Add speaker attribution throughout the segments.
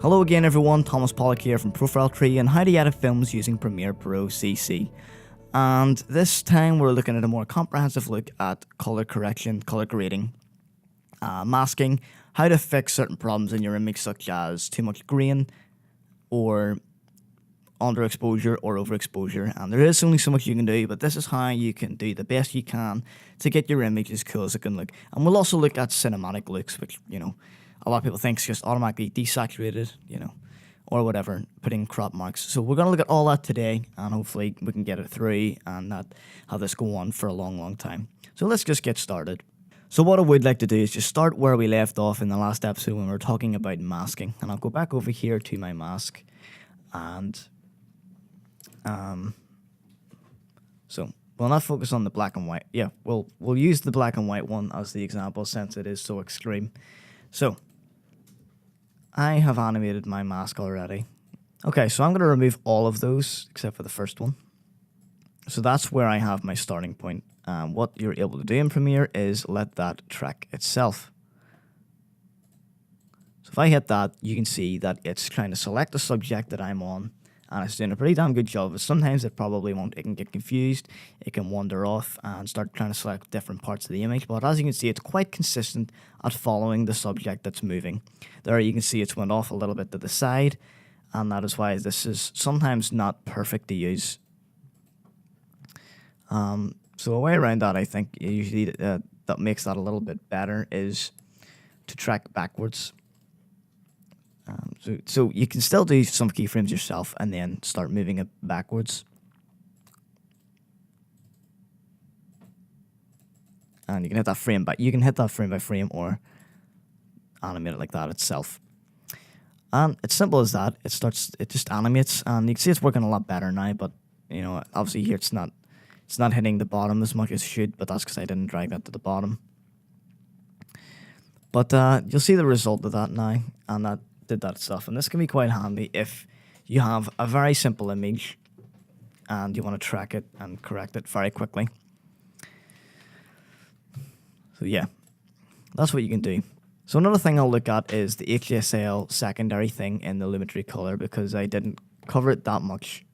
Speaker 1: Hello again everyone, Thomas Pollock here from Profile Tree and how to edit films using Premiere Pro CC. And this time we're looking at a more comprehensive look at color correction, color grading, masking, how to fix certain problems in your image such as too much grain or underexposure or overexposure. And there is only so much you can do, but this is how you can do the best you can to get your image as cool as it can look. And we'll also look at cinematic looks, which, a lot of people think is just automatically desaturated, or whatever, putting crop marks. So we're going to look at all that today, and hopefully we can get it through and not have this go on for a long, long time. So let's just get started. So what I would like to do is just start where we left off in the last episode when we were talking about masking. And I'll go back over here to my mask, and so we'll not focus on the black and white. Yeah, we'll use the black and white one as the example since it is so extreme. So I have animated my mask already. Okay, so I'm going to remove all of those except for the first one. So that's where I have my starting point. What you're able to do in Premiere is let that track itself. So if I hit that, you can see that it's trying to select the subject that I'm on, and it's doing a pretty damn good job. But sometimes it probably won't. It can get confused. It can wander off and start trying to select different parts of the image. But as you can see, it's quite consistent at following the subject that's moving. There you can see it's went off a little bit to the side, and that is why this is sometimes not perfect to use. So a way around that, I think, usually that makes that a little bit better is to track backwards. So you can still do some keyframes yourself and then start moving it backwards. And you can hit that frame by frame or animate it like that itself. And it's simple as that. It just animates, and you can see it's working a lot better now, but obviously here it's not hitting the bottom as much as it should, but that's because I didn't drag that to the bottom. But you'll see the result of that now, and that did that stuff. And this can be quite handy if you have a very simple image and you want to track it and correct it very quickly. So yeah, that's what you can do. So another thing I'll look at is the AQL Secondary thing in the Lumetri color, because I didn't cover it that much.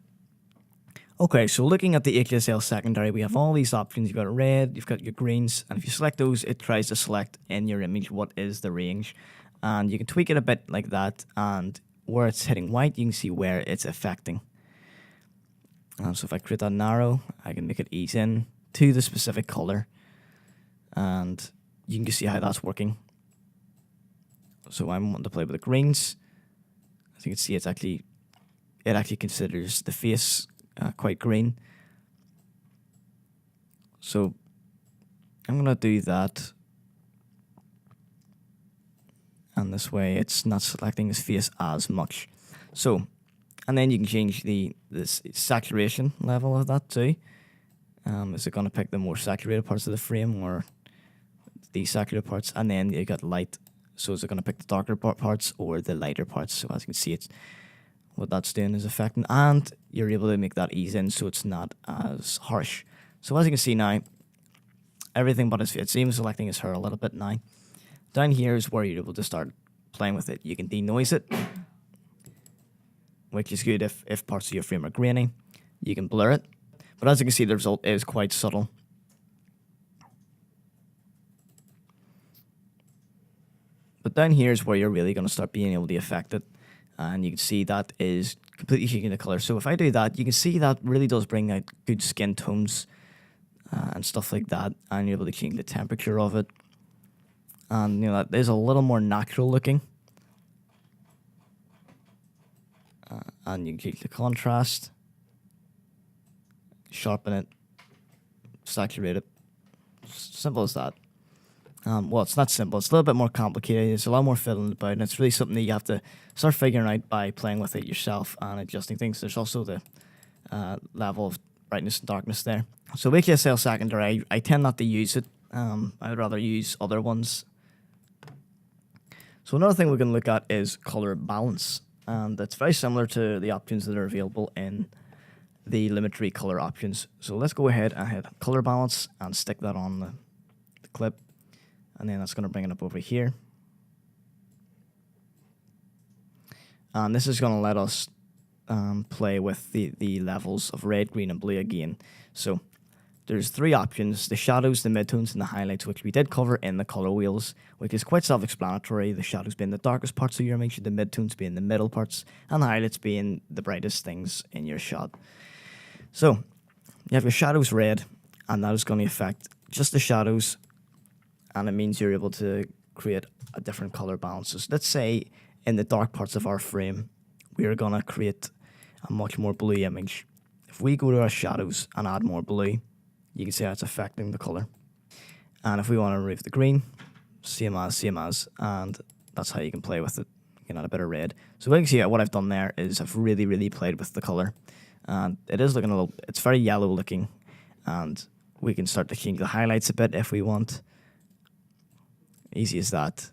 Speaker 1: Okay, so looking at the AQL Secondary, we have all these options. You've got red, you've got your greens, and if you select those, it tries to select in your image what is the range. And you can tweak it a bit like that, and where it's hitting white, you can see where it's affecting. So if I create that narrow, I can make it ease in to the specific color, and you can just see how that's working. So I'm wanting to play with the greens. As you can see, it actually considers the face quite green. So I'm going to do that. And this way it's not selecting his face as much. So, and then you can change the saturation level of that too. Is it going to pick the more saturated parts of the frame or the saturated parts? And then you got light. So is it going to pick the darker parts or the lighter parts? So as you can see, what that's doing is affecting, and you're able to make that ease in so it's not as harsh. So as you can see now, everything but his face, it's even selecting his hair a little bit now. Down here is where you're able to start playing with it. You can denoise it, which is good if parts of your frame are grainy. You can blur it, but as you can see, the result is quite subtle. But down here is where you're really going to start being able to affect it. And you can see that is completely changing the color. So if I do that, you can see that really does bring out good skin tones and stuff like that. And you're able to change the temperature of it. And that is a little more natural looking. And you can change the contrast, sharpen it, saturate it. Simple as that. Well, it's not simple. It's a little bit more complicated. It's a lot more fiddling about, and it's really something that you have to start figuring out by playing with it yourself and adjusting things. There's also the level of brightness and darkness there. So AQL Secondary, I tend not to use it. I would rather use other ones. So another thing we can look at is color balance, and it's very similar to the options that are available in the Lumetri color options. So let's go ahead and hit color balance and stick that on the clip. And then that's going to bring it up over here. And this is going to let us play with the levels of red, green, and blue again. So there's three options: the shadows, the midtones, and the highlights, which we did cover in the color wheels, which is quite self-explanatory. The shadows being the darkest parts of your image, the midtones being the middle parts, and the highlights being the brightest things in your shot. So you have your shadows red, and that is going to affect just the shadows, and it means you're able to create a different color balances. Let's say in the dark parts of our frame, we are going to create a much more blue image. If we go to our shadows and add more blue, you can see how it's affecting the color. And if we want to remove the green, same as, and that's how you can play with it. You can add a bit of red. So you can see what I've done there is I've really played with the color. And it is looking it's very yellow looking. And we can start to change the highlights a bit if we want. Easy as that.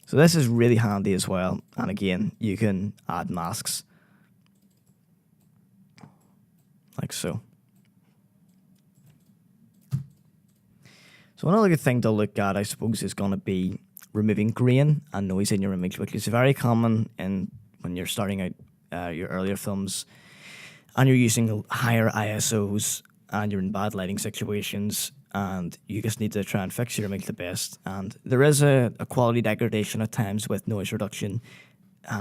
Speaker 1: So this is really handy as well. And again, you can add masks. Like so. So another good thing to look at, I suppose, is going to be removing grain and noise in your image, which is very common when you're starting out your earlier films and you're using higher ISOs and you're in bad lighting situations and you just need to try and fix your image the best. And there is a quality degradation at times with noise reduction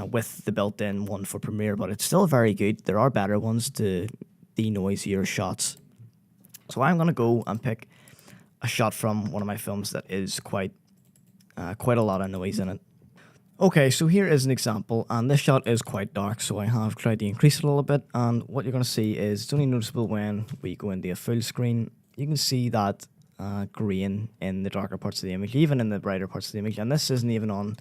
Speaker 1: with the built-in one for Premiere, but it's still very good. There are better ones to denoise your shots. So I'm going to go and pick a shot from one of my films that is quite a lot of noise in it. Okay, so here is an example, and this shot is quite dark, so I have tried to increase it a little bit, and what you're going to see is it's only noticeable when we go into a full screen. You can see that grain in the darker parts of the image, even in the brighter parts of the image, and this isn't even on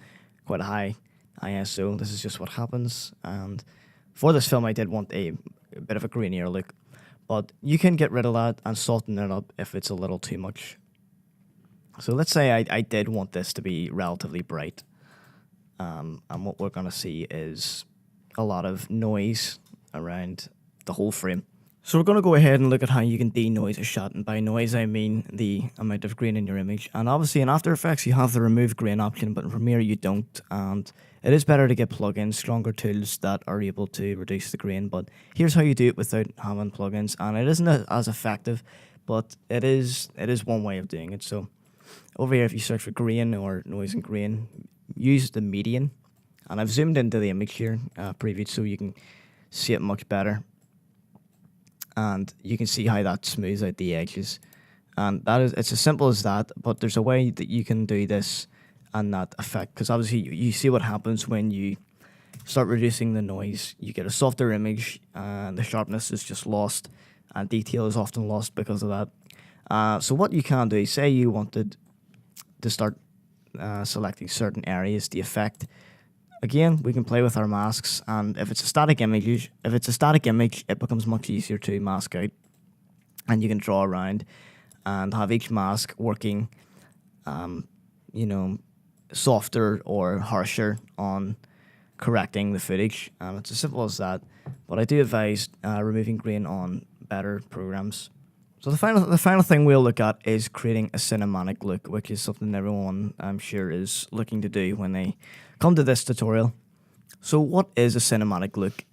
Speaker 1: quite a high ISO. This is just what happens, and for this film I did want a bit of a grainier look. But you can get rid of that and soften it up if it's a little too much. So let's say I did want this to be relatively bright. And what we're going to see is a lot of noise around the whole frame. So we're going to go ahead and look at how you can denoise a shot. And by noise, I mean the amount of grain in your image. And obviously in After Effects, you have the remove grain option, but in Premiere, you don't. And it is better to get plugins, stronger tools that are able to reduce the grain. But here's how you do it without having plugins. And it isn't as effective, but it is one way of doing it. So over here, if you search for grain or noise and grain, use the median. And I've zoomed into the image here, preview, so you can see it much better. And you can see how that smooths out the edges. And it's as simple as that, but there's a way that you can do this and not affect, because obviously you see what happens when you start reducing the noise. You get a softer image, and the sharpness is just lost, and detail is often lost because of that. So what you can do, say you wanted to start selecting certain areas, the effect. Again, we can play with our masks, and if it's a static image, it becomes much easier to mask out, and you can draw around and have each mask working, softer or harsher on correcting the footage. It's as simple as that. But I do advise removing grain on better programs. So the final thing we'll look at is creating a cinematic look, which is something everyone, I'm sure, is looking to do when they come to this tutorial. So what is a cinematic look?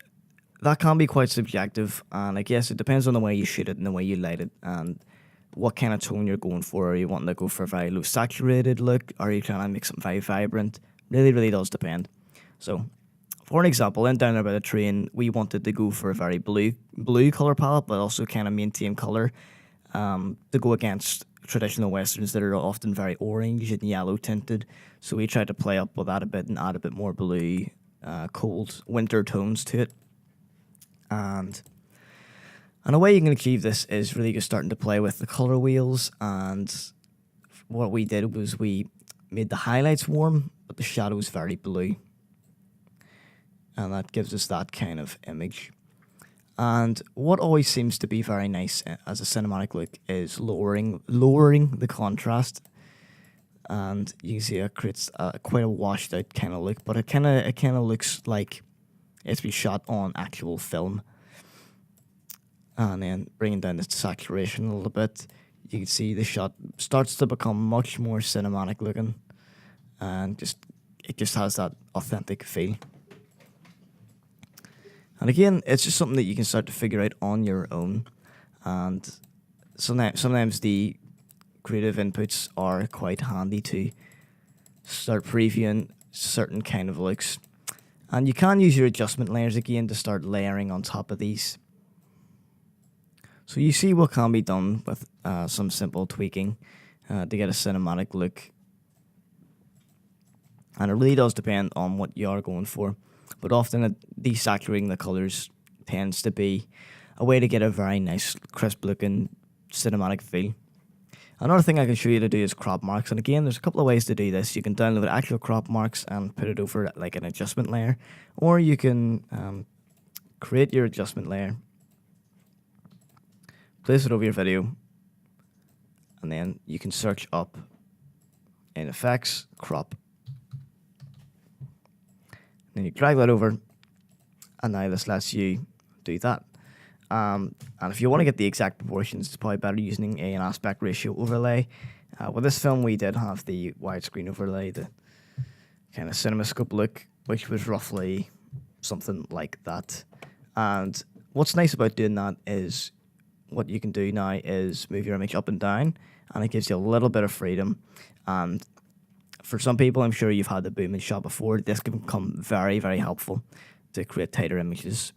Speaker 1: That can be quite subjective, and I guess it depends on the way you shoot it and the way you light it and what kind of tone you're going for. Are you wanting to go for a very low saturated look? Are you trying to make something very vibrant? Really does depend. So for an example, in Down There by the Train, we wanted to go for a very blue color palette, but also kind of maintain color to go against traditional westerns that are often very orange and yellow tinted. So we tried to play up with that a bit and add a bit more blue, cold winter tones to it. And a way you can achieve this is really just starting to play with the color wheels. And what we did was we made the highlights warm, but the shadows very blue. And that gives us that kind of image. And what always seems to be very nice as a cinematic look is lowering the contrast. And you can see it creates quite a washed out kind of look, but it kind of looks like it's been shot on actual film. And then bringing down the saturation a little bit, you can see the shot starts to become much more cinematic looking, and it just has that authentic feel. And again, it's just something that you can start to figure out on your own. And sometimes the creative inputs are quite handy to start previewing certain kind of looks. And you can use your adjustment layers again to start layering on top of these. So you see what can be done with some simple tweaking to get a cinematic look. And it really does depend on what you are going for. But often desaturating the colours tends to be a way to get a very nice, crisp looking cinematic feel. Another thing I can show you to do is crop marks. And again, there's a couple of ways to do this. You can download actual crop marks and put it over like an adjustment layer. Or you can create your adjustment layer, place it over your video, and then you can search up in Effects, Crop. Then you drag that over, and now this lets you do that. And if you want to get the exact proportions, it's probably better using an aspect ratio overlay. With this film, we did have the widescreen overlay, the kind of CinemaScope look, which was roughly something like that. And what's nice about doing that is what you can do now is move your image up and down, and it gives you a little bit of freedom. And for some people, I'm sure you've had the boom in shot before. This can become very, very helpful to create tighter images.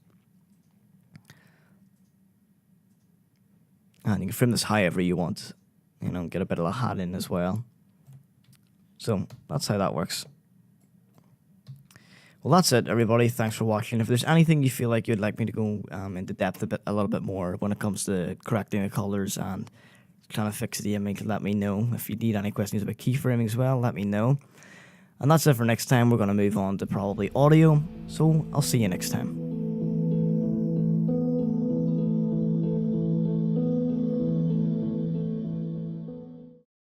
Speaker 1: And you can frame this however you want, you know, get a bit of a hat in as well. So that's how that works. Well, that's it, everybody. Thanks for watching. If there's anything you feel like you'd like me to go into depth a little bit more when it comes to correcting the colors and trying to fix the image, let me know. If you need any questions about keyframing as well, let me know. And that's it for next time. We're going to move on to probably audio. So I'll see you next time.